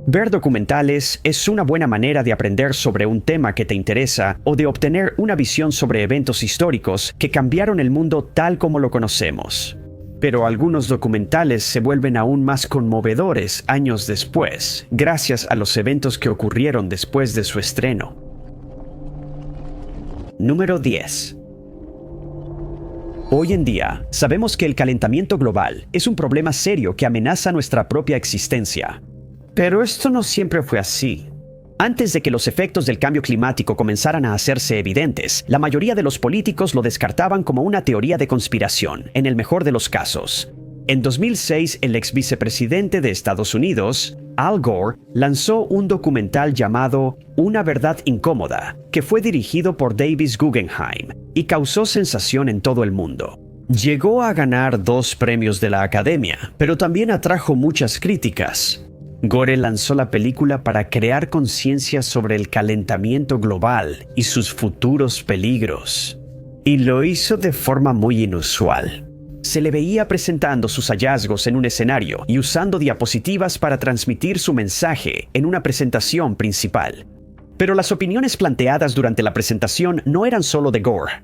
Ver documentales es una buena manera de aprender sobre un tema que te interesa o de obtener una visión sobre eventos históricos que cambiaron el mundo tal como lo conocemos. Pero algunos documentales se vuelven aún más conmovedores años después, gracias a los eventos que ocurrieron después de su estreno. Número 10. Hoy en día, sabemos que el calentamiento global es un problema serio que amenaza nuestra propia existencia. Pero esto no siempre fue así. Antes de que los efectos del cambio climático comenzaran a hacerse evidentes, la mayoría de los políticos lo descartaban como una teoría de conspiración, en el mejor de los casos. En 2006, el ex vicepresidente de Estados Unidos, Al Gore, lanzó un documental llamado Una verdad incómoda, que fue dirigido por Davis Guggenheim y causó sensación en todo el mundo. Llegó a ganar 2 premios de la Academia, pero también atrajo muchas críticas. Gore lanzó la película para crear conciencia sobre el calentamiento global y sus futuros peligros. Y lo hizo de forma muy inusual. Se le veía presentando sus hallazgos en un escenario y usando diapositivas para transmitir su mensaje en una presentación principal. Pero las opiniones planteadas durante la presentación no eran solo de Gore.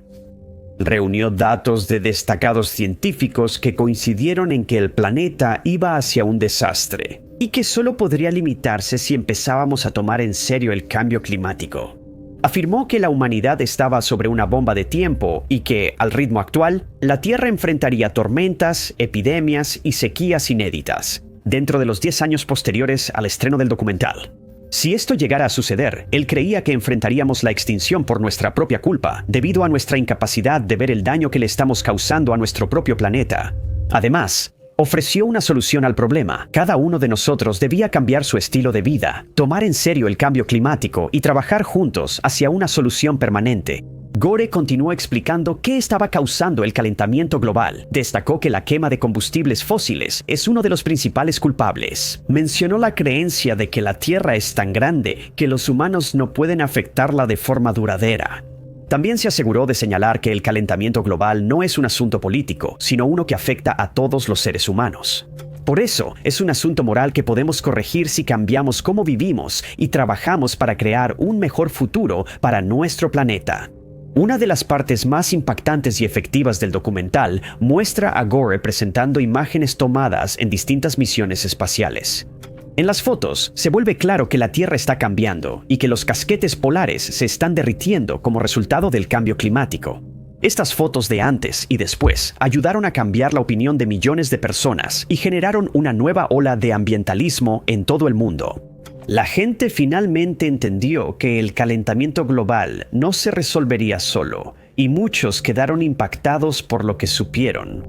Reunió datos de destacados científicos que coincidieron en que el planeta iba hacia un desastre y que solo podría limitarse si empezábamos a tomar en serio el cambio climático. Afirmó que la humanidad estaba sobre una bomba de tiempo y que, al ritmo actual, la Tierra enfrentaría tormentas, epidemias y sequías inéditas, dentro de los 10 años posteriores al estreno del documental. Si esto llegara a suceder, él creía que enfrentaríamos la extinción por nuestra propia culpa, debido a nuestra incapacidad de ver el daño que le estamos causando a nuestro propio planeta. Además, ofreció una solución al problema. Cada uno de nosotros debía cambiar su estilo de vida, tomar en serio el cambio climático y trabajar juntos hacia una solución permanente. Gore continuó explicando qué estaba causando el calentamiento global. Destacó que la quema de combustibles fósiles es uno de los principales culpables. Mencionó la creencia de que la Tierra es tan grande que los humanos no pueden afectarla de forma duradera. También se aseguró de señalar que el calentamiento global no es un asunto político, sino uno que afecta a todos los seres humanos. Por eso, es un asunto moral que podemos corregir si cambiamos cómo vivimos y trabajamos para crear un mejor futuro para nuestro planeta. Una de las partes más impactantes y efectivas del documental muestra a Gore presentando imágenes tomadas en distintas misiones espaciales. En las fotos, se vuelve claro que la Tierra está cambiando y que los casquetes polares se están derritiendo como resultado del cambio climático. Estas fotos de antes y después ayudaron a cambiar la opinión de millones de personas y generaron una nueva ola de ambientalismo en todo el mundo. La gente finalmente entendió que el calentamiento global no se resolvería solo, y muchos quedaron impactados por lo que supieron.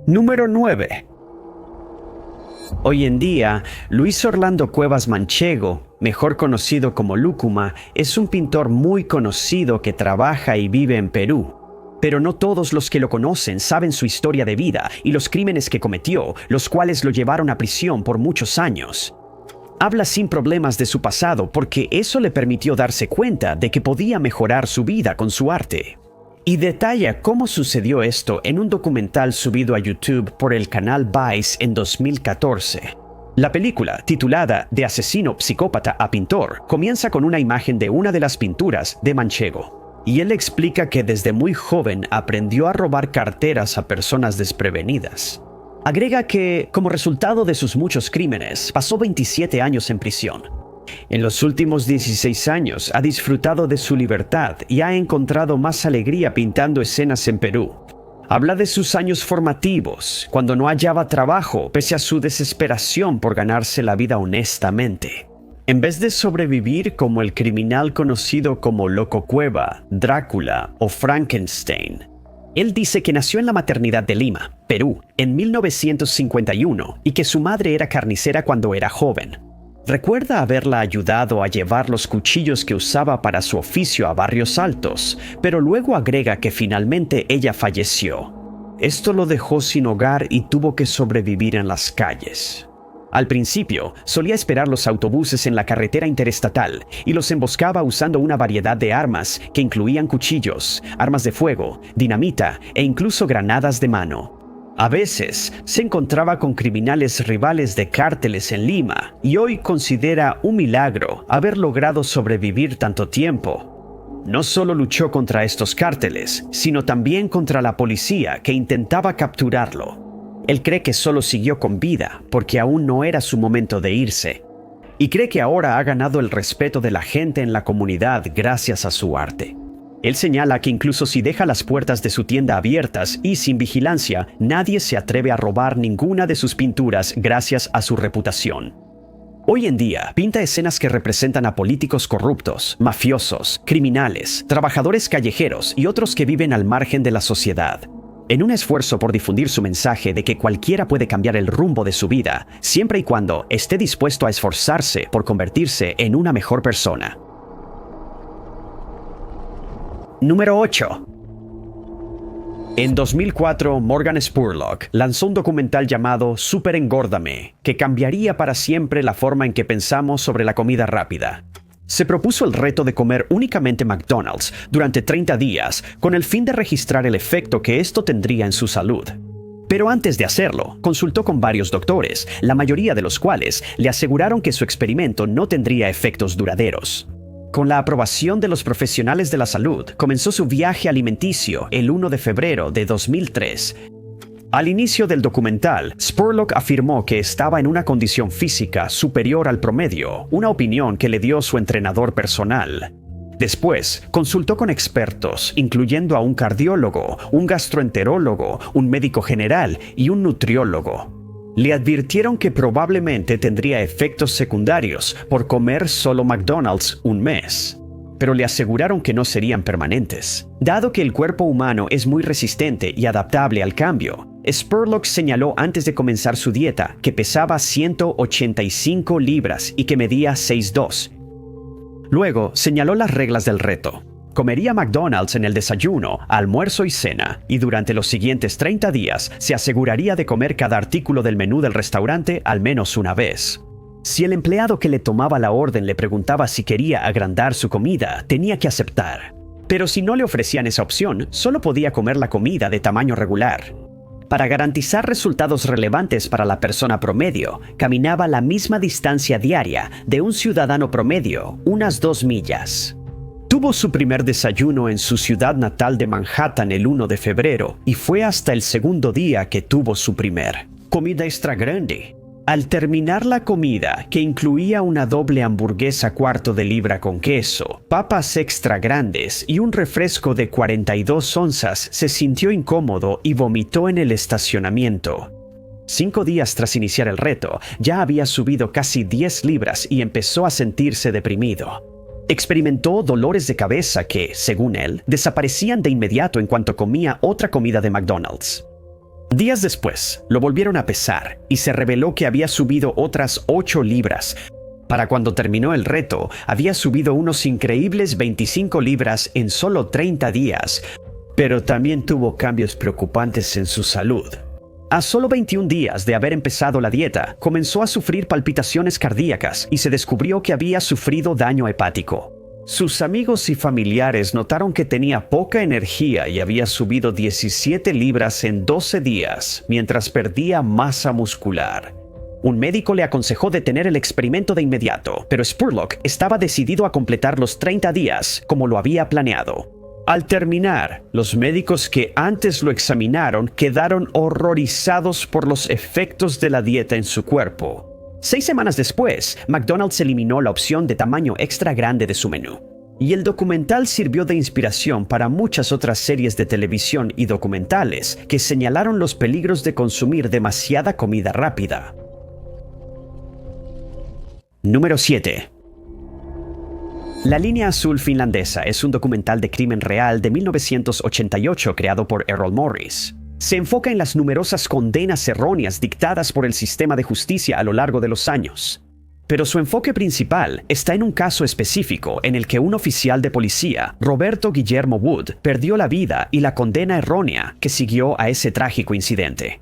Número 9. Hoy en día, Luis Orlando Cuevas Manchego, mejor conocido como Lúcuma, es un pintor muy conocido que trabaja y vive en Perú. Pero no todos los que lo conocen saben su historia de vida y los crímenes que cometió, los cuales lo llevaron a prisión por muchos años. Habla sin problemas de su pasado porque eso le permitió darse cuenta de que podía mejorar su vida con su arte. Y detalla cómo sucedió esto en un documental subido a YouTube por el canal Vice en 2014. La película, titulada De asesino psicópata a pintor, comienza con una imagen de una de las pinturas de Manchego. Y él explica que desde muy joven aprendió a robar carteras a personas desprevenidas. Agrega que, como resultado de sus muchos crímenes, pasó 27 años en prisión. En los últimos 16 años ha disfrutado de su libertad y ha encontrado más alegría pintando escenas en Perú. Habla de sus años formativos, cuando no hallaba trabajo pese a su desesperación por ganarse la vida honestamente. En vez de sobrevivir como el criminal conocido como Loco Cueva, Drácula o Frankenstein, él dice que nació en la maternidad de Lima, Perú, en 1951 y que su madre era carnicera cuando era joven. Recuerda haberla ayudado a llevar los cuchillos que usaba para su oficio a barrios altos, pero luego agrega que finalmente ella falleció. Esto lo dejó sin hogar y tuvo que sobrevivir en las calles. Al principio, solía esperar los autobuses en la carretera interestatal y los emboscaba usando una variedad de armas que incluían cuchillos, armas de fuego, dinamita e incluso granadas de mano. A veces se encontraba con criminales rivales de cárteles en Lima y hoy considera un milagro haber logrado sobrevivir tanto tiempo. No solo luchó contra estos cárteles, sino también contra la policía que intentaba capturarlo. Él cree que solo siguió con vida porque aún no era su momento de irse. Y cree que ahora ha ganado el respeto de la gente en la comunidad gracias a su arte. Él señala que incluso si deja las puertas de su tienda abiertas y sin vigilancia, nadie se atreve a robar ninguna de sus pinturas gracias a su reputación. Hoy en día, pinta escenas que representan a políticos corruptos, mafiosos, criminales, trabajadores callejeros y otros que viven al margen de la sociedad. En un esfuerzo por difundir su mensaje de que cualquiera puede cambiar el rumbo de su vida, siempre y cuando esté dispuesto a esforzarse por convertirse en una mejor persona. Número 8. En 2004, Morgan Spurlock lanzó un documental llamado Super Engórdame, que cambiaría para siempre la forma en que pensamos sobre la comida rápida. Se propuso el reto de comer únicamente McDonald's durante 30 días con el fin de registrar el efecto que esto tendría en su salud. Pero antes de hacerlo, consultó con varios doctores, la mayoría de los cuales le aseguraron que su experimento no tendría efectos duraderos. Con la aprobación de los profesionales de la salud, comenzó su viaje alimenticio el 1 de febrero de 2003. Al inicio del documental, Spurlock afirmó que estaba en una condición física superior al promedio, una opinión que le dio su entrenador personal. Después, consultó con expertos, incluyendo a un cardiólogo, un gastroenterólogo, un médico general y un nutriólogo. Le advirtieron que probablemente tendría efectos secundarios por comer solo McDonald's un mes, pero le aseguraron que no serían permanentes. Dado que el cuerpo humano es muy resistente y adaptable al cambio, Spurlock señaló antes de comenzar su dieta que pesaba 185 libras y que medía 6'2". Luego señaló las reglas del reto. Comería McDonald's en el desayuno, almuerzo y cena, y durante los siguientes 30 días se aseguraría de comer cada artículo del menú del restaurante al menos una vez. Si el empleado que le tomaba la orden le preguntaba si quería agrandar su comida, tenía que aceptar. Pero si no le ofrecían esa opción, solo podía comer la comida de tamaño regular. Para garantizar resultados relevantes para la persona promedio, caminaba la misma distancia diaria de un ciudadano promedio, unas 2 millas. Tuvo su primer desayuno en su ciudad natal de Manhattan el 1 de febrero y fue hasta el segundo día que tuvo su primer comida extra grande. Al terminar la comida, que incluía una doble hamburguesa cuarto de libra con queso, papas extra grandes y un refresco de 42 onzas, se sintió incómodo y vomitó en el estacionamiento. 5 días tras iniciar el reto, ya había subido casi 10 libras y empezó a sentirse deprimido. Experimentó dolores de cabeza que, según él, desaparecían de inmediato en cuanto comía otra comida de McDonald's. Días después, lo volvieron a pesar y se reveló que había subido otras 8 libras. Para cuando terminó el reto, había subido unos increíbles 25 libras en solo 30 días, pero también tuvo cambios preocupantes en su salud. A solo 21 días de haber empezado la dieta, comenzó a sufrir palpitaciones cardíacas y se descubrió que había sufrido daño hepático. Sus amigos y familiares notaron que tenía poca energía y había subido 17 libras en 12 días, mientras perdía masa muscular. Un médico le aconsejó detener el experimento de inmediato, pero Spurlock estaba decidido a completar los 30 días como lo había planeado. Al terminar, los médicos que antes lo examinaron quedaron horrorizados por los efectos de la dieta en su cuerpo. 6 semanas después, McDonald's eliminó la opción de tamaño extra grande de su menú. Y el documental sirvió de inspiración para muchas otras series de televisión y documentales que señalaron los peligros de consumir demasiada comida rápida. Número 7. La línea azul finlandesa es un documental de crimen real de 1988 creado por Errol Morris. Se enfoca en las numerosas condenas erróneas dictadas por el sistema de justicia a lo largo de los años. Pero su enfoque principal está en un caso específico en el que un oficial de policía, Roberto Guillermo Wood, perdió la vida y la condena errónea que siguió a ese trágico incidente.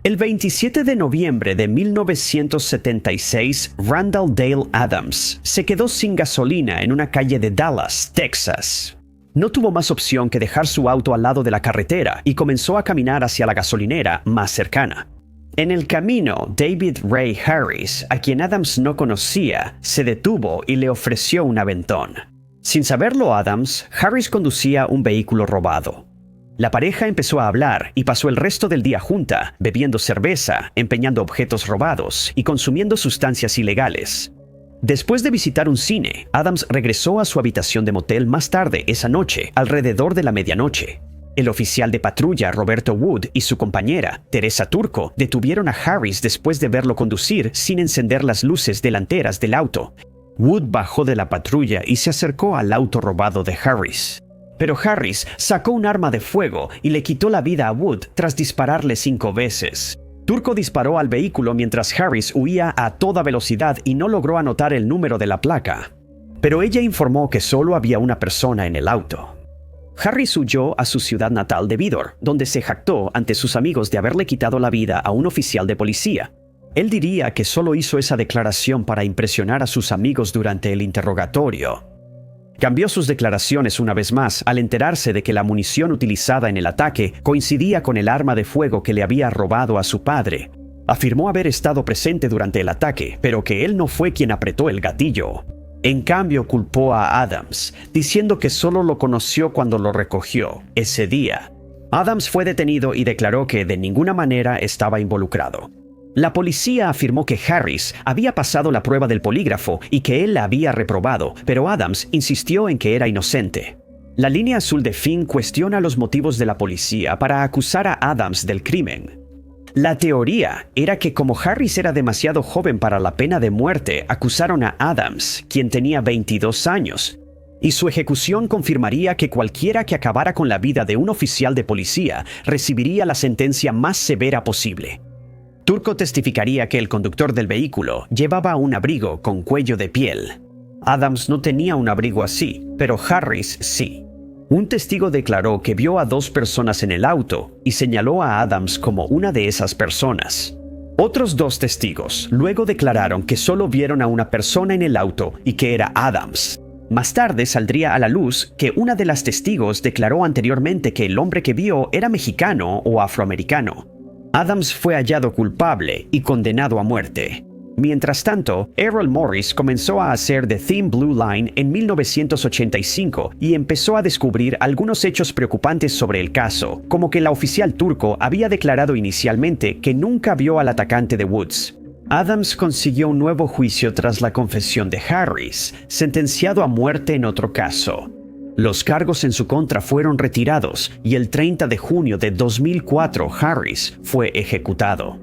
El 27 de noviembre de 1976, Randall Dale Adams se quedó sin gasolina en una calle de Dallas, Texas. No tuvo más opción que dejar su auto al lado de la carretera y comenzó a caminar hacia la gasolinera más cercana. En el camino, David Ray Harris, a quien Adams no conocía, se detuvo y le ofreció un aventón. Sin saberlo Adams, Harris conducía un vehículo robado. La pareja empezó a hablar y pasó el resto del día junta, bebiendo cerveza, empeñando objetos robados y consumiendo sustancias ilegales. Después de visitar un cine, Adams regresó a su habitación de motel más tarde esa noche, alrededor de la medianoche. El oficial de patrulla Roberto Wood y su compañera, Teresa Turco, detuvieron a Harris después de verlo conducir sin encender las luces delanteras del auto. Wood bajó de la patrulla y se acercó al auto robado de Harris. Pero Harris sacó un arma de fuego y le quitó la vida a Wood tras dispararle 5 veces. Turco disparó al vehículo mientras Harris huía a toda velocidad y no logró anotar el número de la placa. Pero ella informó que solo había una persona en el auto. Harris huyó a su ciudad natal de Vidor, donde se jactó ante sus amigos de haberle quitado la vida a un oficial de policía. Él diría que solo hizo esa declaración para impresionar a sus amigos durante el interrogatorio. Cambió sus declaraciones una vez más al enterarse de que la munición utilizada en el ataque coincidía con el arma de fuego que le había robado a su padre. Afirmó haber estado presente durante el ataque, pero que él no fue quien apretó el gatillo. En cambio, culpó a Adams, diciendo que solo lo conoció cuando lo recogió, ese día. Adams fue detenido y declaró que de ninguna manera estaba involucrado. La policía afirmó que Harris había pasado la prueba del polígrafo y que él la había reprobado, pero Adams insistió en que era inocente. La línea azul de Finn cuestiona los motivos de la policía para acusar a Adams del crimen. La teoría era que como Harris era demasiado joven para la pena de muerte, acusaron a Adams, quien tenía 22 años, y su ejecución confirmaría que cualquiera que acabara con la vida de un oficial de policía recibiría la sentencia más severa posible. Turco testificaría que el conductor del vehículo llevaba un abrigo con cuello de piel. Adams no tenía un abrigo así, pero Harris sí. Un testigo declaró que vio a 2 personas en el auto y señaló a Adams como una de esas personas. Otros 2 testigos luego declararon que solo vieron a una persona en el auto y que era Adams. Más tarde saldría a la luz que una de las testigos declaró anteriormente que el hombre que vio era mexicano o afroamericano. Adams fue hallado culpable y condenado a muerte. Mientras tanto, Errol Morris comenzó a hacer The Thin Blue Line en 1985 y empezó a descubrir algunos hechos preocupantes sobre el caso, como que la oficial turco había declarado inicialmente que nunca vio al atacante de Woods. Adams consiguió un nuevo juicio tras la confesión de Harris, sentenciado a muerte en otro caso. Los cargos en su contra fueron retirados y el 30 de junio de 2004 Harris fue ejecutado.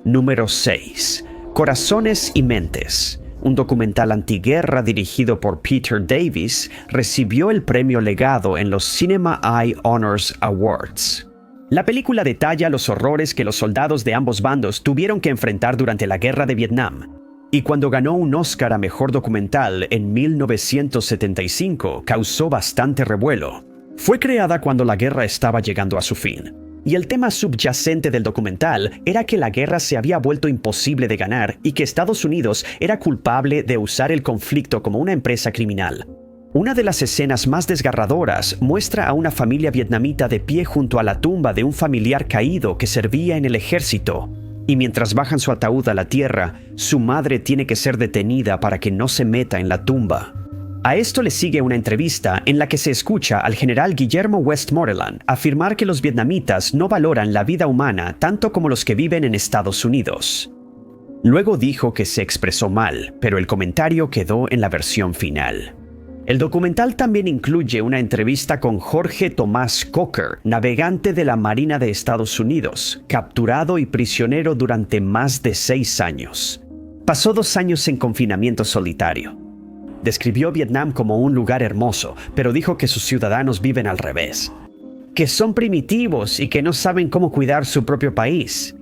Número 6. Corazones y mentes. Un documental antiguerra dirigido por Peter Davis recibió el premio Legado en los Cinema Eye Honors Awards. La película detalla los horrores que los soldados de ambos bandos tuvieron que enfrentar durante la Guerra de Vietnam. Y cuando ganó un Oscar a Mejor Documental en 1975, causó bastante revuelo. Fue creada cuando la guerra estaba llegando a su fin. Y el tema subyacente del documental era que la guerra se había vuelto imposible de ganar y que Estados Unidos era culpable de usar el conflicto como una empresa criminal. Una de las escenas más desgarradoras muestra a una familia vietnamita de pie junto a la tumba de un familiar caído que servía en el ejército. Y mientras bajan su ataúd a la tierra, su madre tiene que ser detenida para que no se meta en la tumba. A esto le sigue una entrevista en la que se escucha al general Guillermo Westmoreland afirmar que los vietnamitas no valoran la vida humana tanto como los que viven en Estados Unidos. Luego dijo que se expresó mal, pero el comentario quedó en la versión final. El documental también incluye una entrevista con Jorge Tomás Cocker, navegante de la Marina de Estados Unidos, capturado y prisionero durante más de 6 años. Pasó 2 años en confinamiento solitario. Describió Vietnam como un lugar hermoso, pero dijo que sus ciudadanos viven al revés. Que son primitivos y que no saben cómo cuidar su propio país,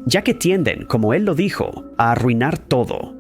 ya que tienden, como él lo dijo, a arruinar todo.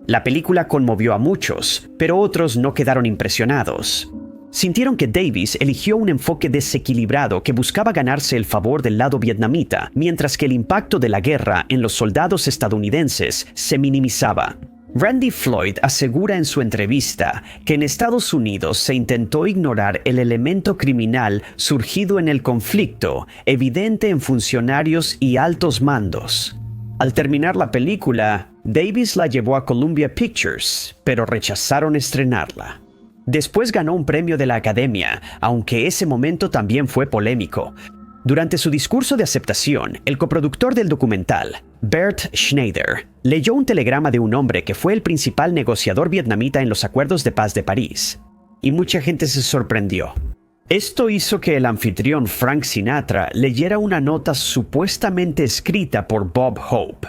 La película conmovió a muchos, pero otros no quedaron impresionados. Sintieron que Davis eligió un enfoque desequilibrado que buscaba ganarse el favor del lado vietnamita, mientras que el impacto de la guerra en los soldados estadounidenses se minimizaba. Randy Floyd asegura en su entrevista que en Estados Unidos se intentó ignorar el elemento criminal surgido en el conflicto, evidente en funcionarios y altos mandos. Al terminar la película, Davis la llevó a Columbia Pictures, pero rechazaron estrenarla. Después ganó un premio de la Academia, aunque ese momento también fue polémico. Durante su discurso de aceptación, el coproductor del documental, Bert Schneider, leyó un telegrama de un hombre que fue el principal negociador vietnamita en los acuerdos de paz de París. Y mucha gente se sorprendió. Esto hizo que el anfitrión Frank Sinatra leyera una nota supuestamente escrita por Bob Hope.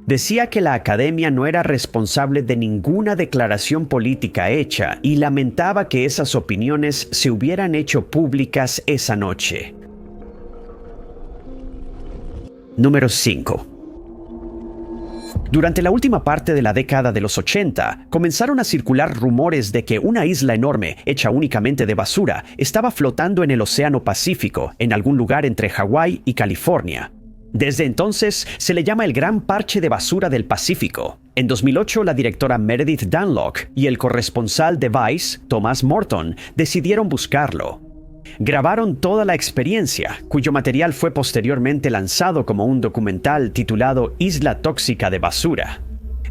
Decía que la Academia no era responsable de ninguna declaración política hecha y lamentaba que esas opiniones se hubieran hecho públicas esa noche. Número 5. Durante la última parte de la década de los 80, comenzaron a circular rumores de que una isla enorme, hecha únicamente de basura, estaba flotando en el Océano Pacífico, en algún lugar entre Hawái y California. Desde entonces, se le llama el Gran Parche de Basura del Pacífico. En 2008, la directora Meredith Dunlock y el corresponsal de Vice, Thomas Morton, decidieron buscarlo. Grabaron toda la experiencia, cuyo material fue posteriormente lanzado como un documental titulado Isla Tóxica de Basura.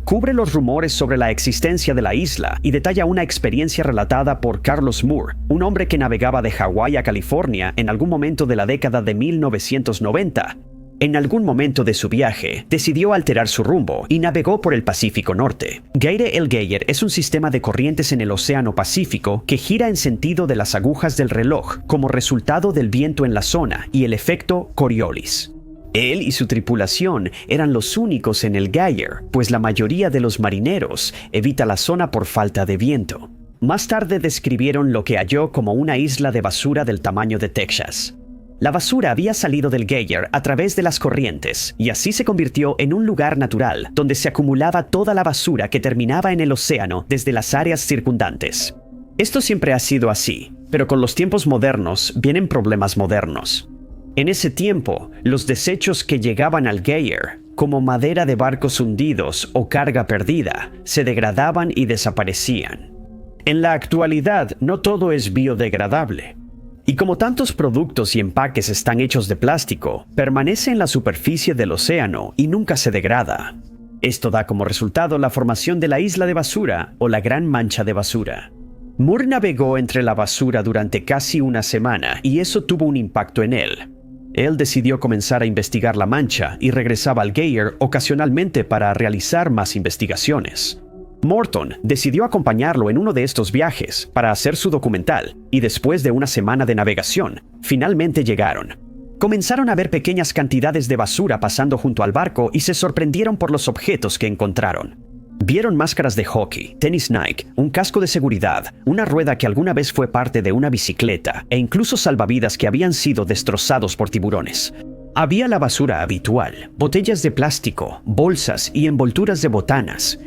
Cubre los rumores sobre la existencia de la isla y detalla una experiencia relatada por Carlos Moore, un hombre que navegaba de Hawái a California en algún momento de la década de 1990. En algún momento de su viaje, decidió alterar su rumbo y navegó por el Pacífico Norte. Gayre el Geiger es un sistema de corrientes en el Océano Pacífico que gira en sentido de las agujas del reloj como resultado del viento en la zona y el efecto Coriolis. Él y su tripulación eran los únicos en el Geiger, pues la mayoría de los marineros evita la zona por falta de viento. Más tarde describieron lo que halló como una isla de basura del tamaño de Texas. La basura había salido del Geiger a través de las corrientes y así se convirtió en un lugar natural donde se acumulaba toda la basura que terminaba en el océano desde las áreas circundantes. Esto siempre ha sido así, pero con los tiempos modernos vienen problemas modernos. En ese tiempo, los desechos que llegaban al Geiger, como madera de barcos hundidos o carga perdida, se degradaban y desaparecían. En la actualidad, no todo es biodegradable. Y como tantos productos y empaques están hechos de plástico, permanece en la superficie del océano y nunca se degrada. Esto da como resultado la formación de la isla de basura o la gran mancha de basura. Moore navegó entre la basura durante casi una semana y eso tuvo un impacto en él. Él decidió comenzar a investigar la mancha y regresaba al Geiger ocasionalmente para realizar más investigaciones. Morton decidió acompañarlo en uno de estos viajes para hacer su documental y después de una semana de navegación, finalmente llegaron. Comenzaron a ver pequeñas cantidades de basura pasando junto al barco y se sorprendieron por los objetos que encontraron. Vieron máscaras de hockey, tenis Nike, un casco de seguridad, una rueda que alguna vez fue parte de una bicicleta e incluso salvavidas que habían sido destrozados por tiburones. Había la basura habitual, botellas de plástico, bolsas y envolturas de botanas.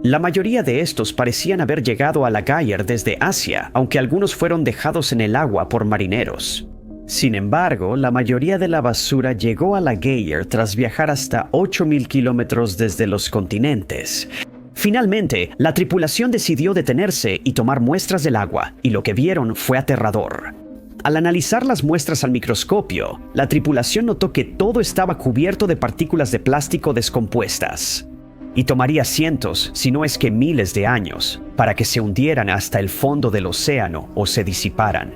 La mayoría de estos parecían haber llegado a la Geiger desde Asia, aunque algunos fueron dejados en el agua por marineros. Sin embargo, la mayoría de la basura llegó a la Geiger tras viajar hasta 8,000 kilómetros desde los continentes. Finalmente, la tripulación decidió detenerse y tomar muestras del agua, y lo que vieron fue aterrador. Al analizar las muestras al microscopio, la tripulación notó que todo estaba cubierto de partículas de plástico descompuestas. Y tomaría cientos, si no es que miles de años, para que se hundieran hasta el fondo del océano o se disiparan.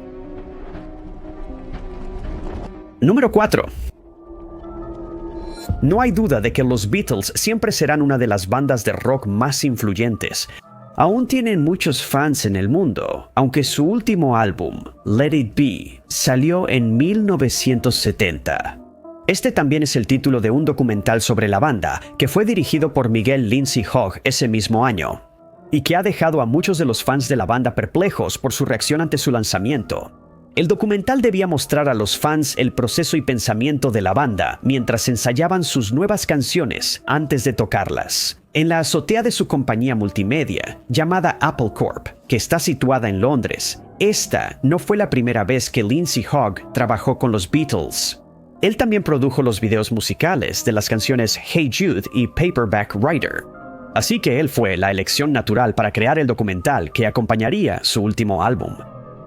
Número 4. No hay duda de que los Beatles siempre serán una de las bandas de rock más influyentes. Aún tienen muchos fans en el mundo, aunque su último álbum, Let It Be, salió en 1970. Este también es el título de un documental sobre la banda, que fue dirigido por Miguel Lindsay Hogg ese mismo año, y que ha dejado a muchos de los fans de la banda perplejos por su reacción ante su lanzamiento. El documental debía mostrar a los fans el proceso y pensamiento de la banda mientras ensayaban sus nuevas canciones antes de tocarlas. En la azotea de su compañía multimedia, llamada Apple Corp., que está situada en Londres, esta no fue la primera vez que Lindsay Hogg trabajó con los Beatles. Él también produjo los videos musicales de las canciones Hey Jude y Paperback Writer. Así que él fue la elección natural para crear el documental que acompañaría su último álbum.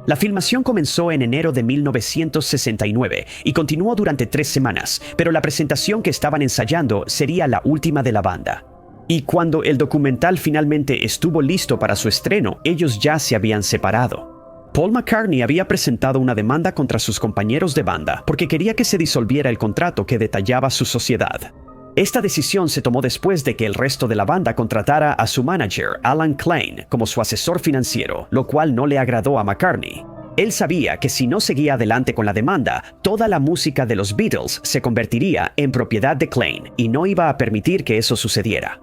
La filmación comenzó en enero de 1969 y continuó durante 3 semanas, pero la presentación que estaban ensayando sería la última de la banda. Y cuando el documental finalmente estuvo listo para su estreno, ellos ya se habían separado. Paul McCartney había presentado una demanda contra sus compañeros de banda porque quería que se disolviera el contrato que detallaba su sociedad. Esta decisión se tomó después de que el resto de la banda contratara a su manager, Alan Klein, como su asesor financiero, lo cual no le agradó a McCartney. Él sabía que si no seguía adelante con la demanda, toda la música de los Beatles se convertiría en propiedad de Klein y no iba a permitir que eso sucediera.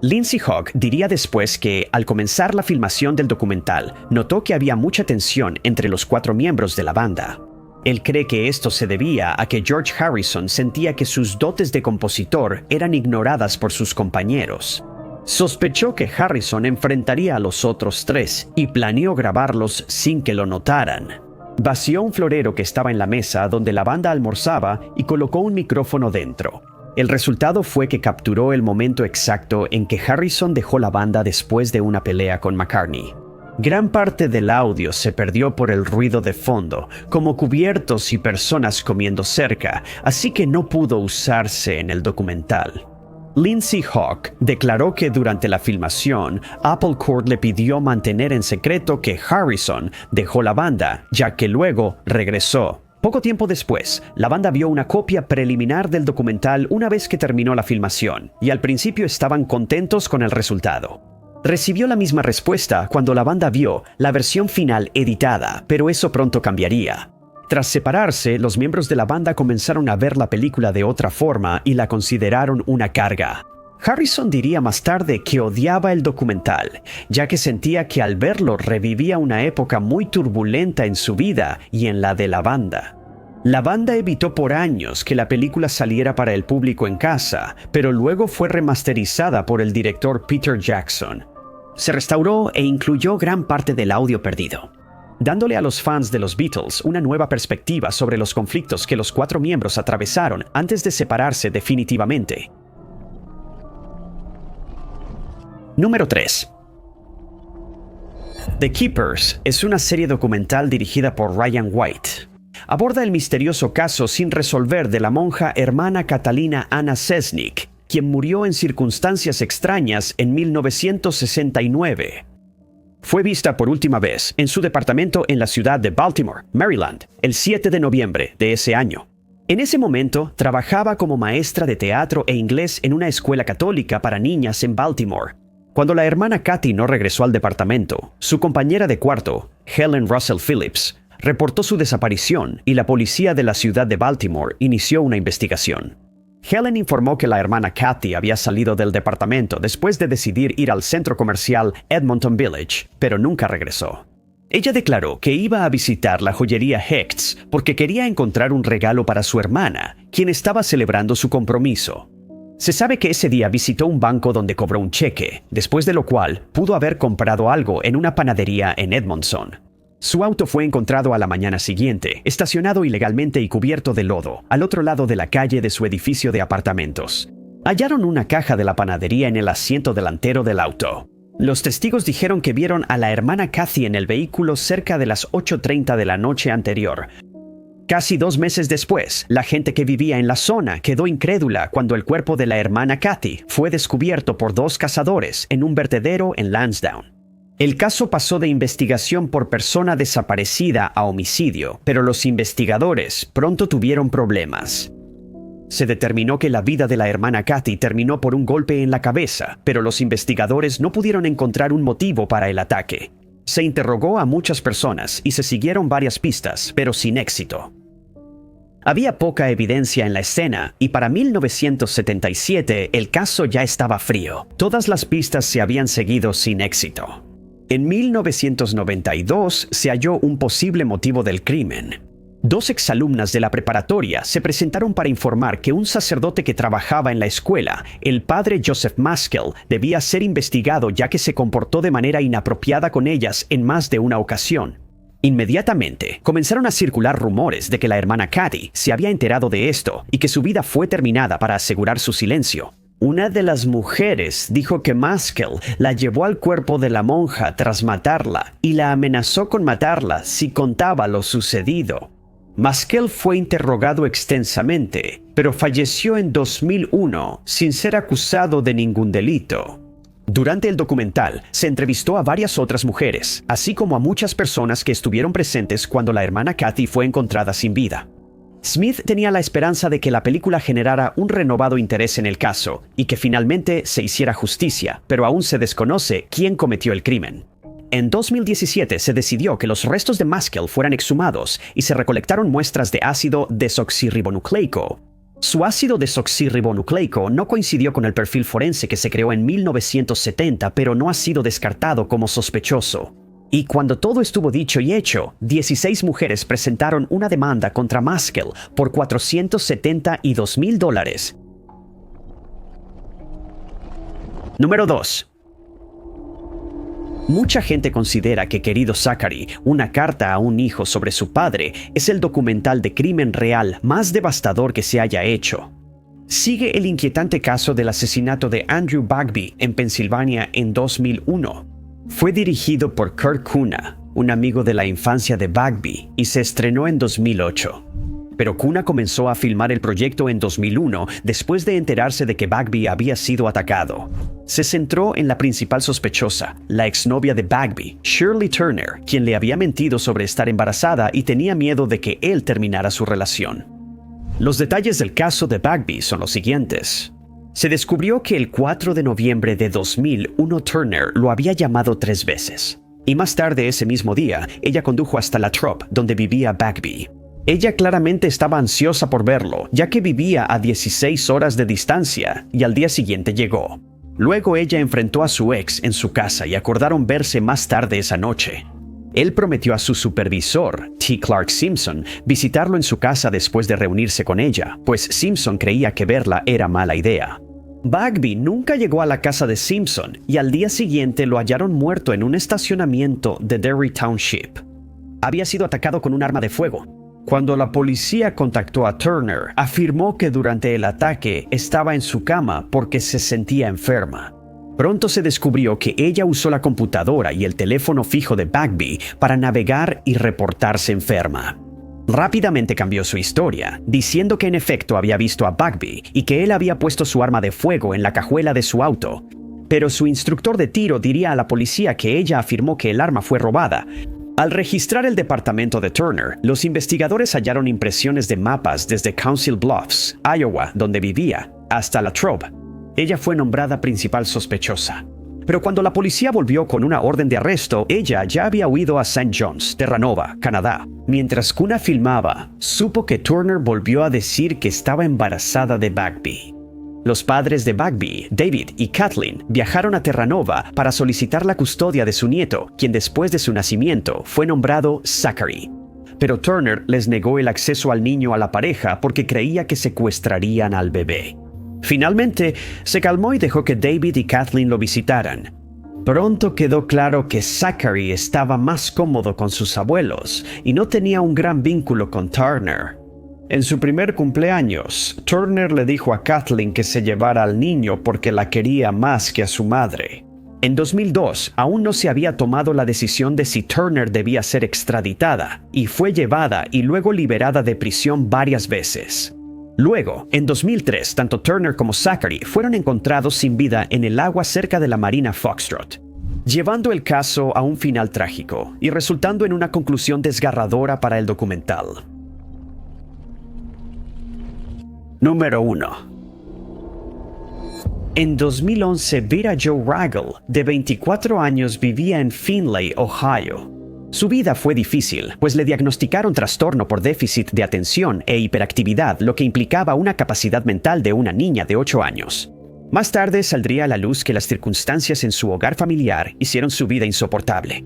Lindsay Hogg diría después que, al comenzar la filmación del documental, notó que había mucha tensión entre los 4 miembros de la banda. Él cree que esto se debía a que George Harrison sentía que sus dotes de compositor eran ignoradas por sus compañeros. Sospechó que Harrison enfrentaría a los otros 3 y planeó grabarlos sin que lo notaran. Vació un florero que estaba en la mesa donde la banda almorzaba y colocó un micrófono dentro. El resultado fue que capturó el momento exacto en que Harrison dejó la banda después de una pelea con McCartney. Gran parte del audio se perdió por el ruido de fondo, como cubiertos y personas comiendo cerca, así que no pudo usarse en el documental. Lindsay Hogg declaró que durante la filmación, Apple Corps le pidió mantener en secreto que Harrison dejó la banda, ya que luego regresó. Poco tiempo después, la banda vio una copia preliminar del documental una vez que terminó la filmación, y al principio estaban contentos con el resultado. Recibió la misma respuesta cuando la banda vio la versión final editada, pero eso pronto cambiaría. Tras separarse, los miembros de la banda comenzaron a ver la película de otra forma y la consideraron una carga. Harrison diría más tarde que odiaba el documental, ya que sentía que al verlo revivía una época muy turbulenta en su vida y en la de la banda. La banda evitó por años que la película saliera para el público en casa, pero luego fue remasterizada por el director Peter Jackson. Se restauró e incluyó gran parte del audio perdido, dándole a los fans de los Beatles una nueva perspectiva sobre los conflictos que los 4 miembros atravesaron antes de separarse definitivamente. Número 3. The Keepers es una serie documental dirigida por Ryan White. Aborda el misterioso caso sin resolver de la monja hermana Catalina Anna Sesnick, quien murió en circunstancias extrañas en 1969. Fue vista por última vez en su departamento en la ciudad de Baltimore, Maryland, el 7 de noviembre de ese año. En ese momento, trabajaba como maestra de teatro e inglés en una escuela católica para niñas en Baltimore. Cuando la hermana Kathy no regresó al departamento, su compañera de cuarto, Helen Russell Phillips, reportó su desaparición y la policía de la ciudad de Baltimore inició una investigación. Helen informó que la hermana Kathy había salido del departamento después de decidir ir al centro comercial Edmonton Village, pero nunca regresó. Ella declaró que iba a visitar la joyería Hecht's porque quería encontrar un regalo para su hermana, quien estaba celebrando su compromiso. Se sabe que ese día visitó un banco donde cobró un cheque, después de lo cual pudo haber comprado algo en una panadería en Edmonton. Su auto fue encontrado a la mañana siguiente, estacionado ilegalmente y cubierto de lodo, al otro lado de la calle de su edificio de apartamentos. Hallaron una caja de la panadería en el asiento delantero del auto. Los testigos dijeron que vieron a la hermana Kathy en el vehículo cerca de las 8:30 de la noche anterior. Casi 2 meses después, la gente que vivía en la zona quedó incrédula cuando el cuerpo de la hermana Kathy fue descubierto por 2 cazadores en un vertedero en Lansdowne. El caso pasó de investigación por persona desaparecida a homicidio, pero los investigadores pronto tuvieron problemas. Se determinó que la vida de la hermana Kathy terminó por un golpe en la cabeza, pero los investigadores no pudieron encontrar un motivo para el ataque. Se interrogó a muchas personas y se siguieron varias pistas, pero sin éxito. Había poca evidencia en la escena y para 1977 el caso ya estaba frío. Todas las pistas se habían seguido sin éxito. En 1992 se halló un posible motivo del crimen. 2 exalumnas de la preparatoria se presentaron para informar que un sacerdote que trabajaba en la escuela, el padre Joseph Maskell, debía ser investigado ya que se comportó de manera inapropiada con ellas en más de una ocasión. Inmediatamente, comenzaron a circular rumores de que la hermana Kathy se había enterado de esto y que su vida fue terminada para asegurar su silencio. Una de las mujeres dijo que Maskell la llevó al cuerpo de la monja tras matarla y la amenazó con matarla si contaba lo sucedido. Maskell fue interrogado extensamente, pero falleció en 2001 sin ser acusado de ningún delito. Durante el documental, se entrevistó a varias otras mujeres, así como a muchas personas que estuvieron presentes cuando la hermana Kathy fue encontrada sin vida. Smith tenía la esperanza de que la película generara un renovado interés en el caso y que finalmente se hiciera justicia, pero aún se desconoce quién cometió el crimen. En 2017 se decidió que los restos de Maskell fueran exhumados y se recolectaron muestras de ácido desoxirribonucleico. Su ácido desoxirribonucleico no coincidió con el perfil forense que se creó en 1970, pero no ha sido descartado como sospechoso. Y cuando todo estuvo dicho y hecho, 16 mujeres presentaron una demanda contra Maskell por $472,000. Número 2. Mucha gente considera que Querido Zachary, una carta a un hijo sobre su padre, es el documental de crimen real más devastador que se haya hecho. Sigue el inquietante caso del asesinato de Andrew Bagby en Pensilvania en 2001. Fue dirigido por Kurt Kuna, un amigo de la infancia de Bagby, y se estrenó en 2008. Pero Kuna comenzó a filmar el proyecto en 2001 después de enterarse de que Bagby había sido atacado. Se centró en la principal sospechosa, la exnovia de Bagby, Shirley Turner, quien le había mentido sobre estar embarazada y tenía miedo de que él terminara su relación. Los detalles del caso de Bagby son los siguientes. Se descubrió que el 4 de noviembre de 2001 Turner lo había llamado 3 veces. Y más tarde ese mismo día, ella condujo hasta La Trobe, donde vivía Bagby. Ella claramente estaba ansiosa por verlo, ya que vivía a 16 horas de distancia, y al día siguiente llegó. Luego ella enfrentó a su ex en su casa y acordaron verse más tarde esa noche. Él prometió a su supervisor, T. Clark Simpson, visitarlo en su casa después de reunirse con ella, pues Simpson creía que verla era mala idea. Bagby nunca llegó a la casa de Simpson y al día siguiente lo hallaron muerto en un estacionamiento de Derry Township. Había sido atacado con un arma de fuego. Cuando la policía contactó a Turner, afirmó que durante el ataque estaba en su cama porque se sentía enferma. Pronto se descubrió que ella usó la computadora y el teléfono fijo de Bagby para navegar y reportarse enferma. Rápidamente cambió su historia, diciendo que en efecto había visto a Bagby y que él había puesto su arma de fuego en la cajuela de su auto. Pero su instructor de tiro diría a la policía que ella afirmó que el arma fue robada. Al registrar el departamento de Turner, los investigadores hallaron impresiones de mapas desde Council Bluffs, Iowa, donde vivía, hasta La Trobe. Ella fue nombrada principal sospechosa. Pero cuando la policía volvió con una orden de arresto, ella ya había huido a St. John's, Terranova, Canadá. Mientras Kuna filmaba, supo que Turner volvió a decir que estaba embarazada de Bagby. Los padres de Bagby, David y Kathleen, viajaron a Terranova para solicitar la custodia de su nieto, quien después de su nacimiento fue nombrado Zachary. Pero Turner les negó el acceso al niño a la pareja porque creía que secuestrarían al bebé. Finalmente, se calmó y dejó que David y Kathleen lo visitaran. Pronto quedó claro que Zachary estaba más cómodo con sus abuelos y no tenía un gran vínculo con Turner. En su primer cumpleaños, Turner le dijo a Kathleen que se llevara al niño porque la quería más que a su madre. En 2002, aún no se había tomado la decisión de si Turner debía ser extraditada, y fue llevada y luego liberada de prisión varias veces. Luego, en 2003, tanto Turner como Zachary fueron encontrados sin vida en el agua cerca de la Marina Foxtrot, llevando el caso a un final trágico y resultando en una conclusión desgarradora para el documental. Número 1. En 2011, Vera Jo Ragel, de 24 años, vivía en Findlay, Ohio. Su vida fue difícil, pues le diagnosticaron trastorno por déficit de atención e hiperactividad, lo que implicaba una capacidad mental de una niña de 8 años. Más tarde saldría a la luz que las circunstancias en su hogar familiar hicieron su vida insoportable.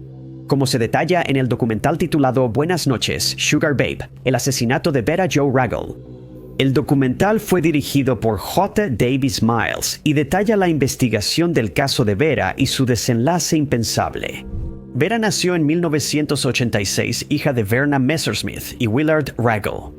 Como se detalla en el documental titulado Buenas noches, Sugar Babe, el asesinato de Vera Jo Ragel. El documental fue dirigido por J. Davis Miles y detalla la investigación del caso de Vera y su desenlace impensable. Vera nació en 1986, hija de Verna Messersmith y Willard Ragel.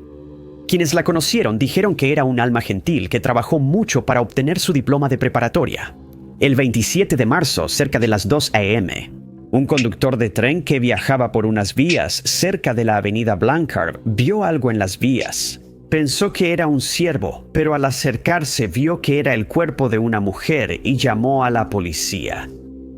Quienes la conocieron dijeron que era un alma gentil que trabajó mucho para obtener su diploma de preparatoria. El 27 de marzo, cerca de las 2 a.m., un conductor de tren que viajaba por unas vías cerca de la avenida Blanchard vio algo en las vías. Pensó que era un ciervo, pero al acercarse vio que era el cuerpo de una mujer y llamó a la policía.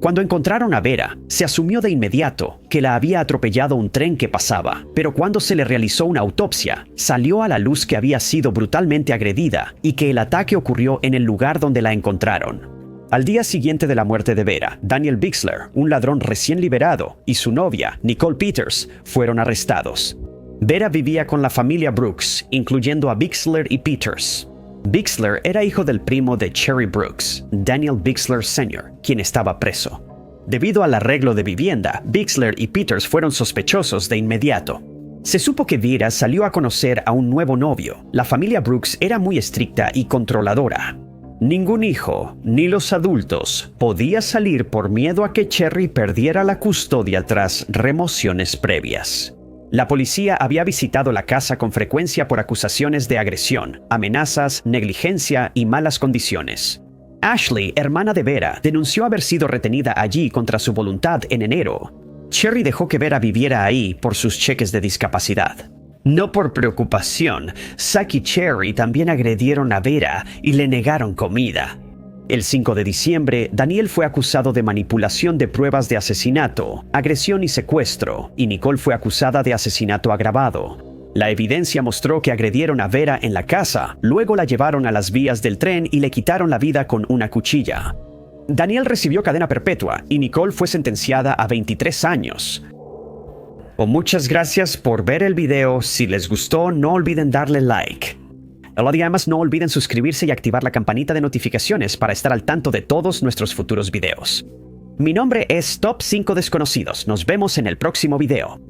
Cuando encontraron a Vera, se asumió de inmediato que la había atropellado un tren que pasaba, pero cuando se le realizó una autopsia, salió a la luz que había sido brutalmente agredida y que el ataque ocurrió en el lugar donde la encontraron. Al día siguiente de la muerte de Vera, Daniel Bixler, un ladrón recién liberado, y su novia, Nicole Peters, fueron arrestados. Vera vivía con la familia Brooks, incluyendo a Bixler y Peters. Bixler era hijo del primo de Cherry Brooks, Daniel Bixler Sr., quien estaba preso. Debido al arreglo de vivienda, Bixler y Peters fueron sospechosos de inmediato. Se supo que Vera salió a conocer a un nuevo novio. La familia Brooks era muy estricta y controladora. Ningún hijo, ni los adultos, podía salir por miedo a que Cherry perdiera la custodia tras remociones previas. La policía había visitado la casa con frecuencia por acusaciones de agresión, amenazas, negligencia y malas condiciones. Ashley, hermana de Vera, denunció haber sido retenida allí contra su voluntad en enero. Cherry dejó que Vera viviera ahí por sus cheques de discapacidad. No por preocupación, Zack y Cherry también agredieron a Vera y le negaron comida. El 5 de diciembre, Daniel fue acusado de manipulación de pruebas de asesinato, agresión y secuestro, y Nicole fue acusada de asesinato agravado. La evidencia mostró que agredieron a Vera en la casa, luego la llevaron a las vías del tren y le quitaron la vida con una cuchilla. Daniel recibió cadena perpetua y Nicole fue sentenciada a 23 años. Muchas gracias por ver el video. Si les gustó, no olviden darle like. Además, no olviden suscribirse y activar la campanita de notificaciones para estar al tanto de todos nuestros futuros videos. Mi nombre es Top 5 Desconocidos. Nos vemos en el próximo video.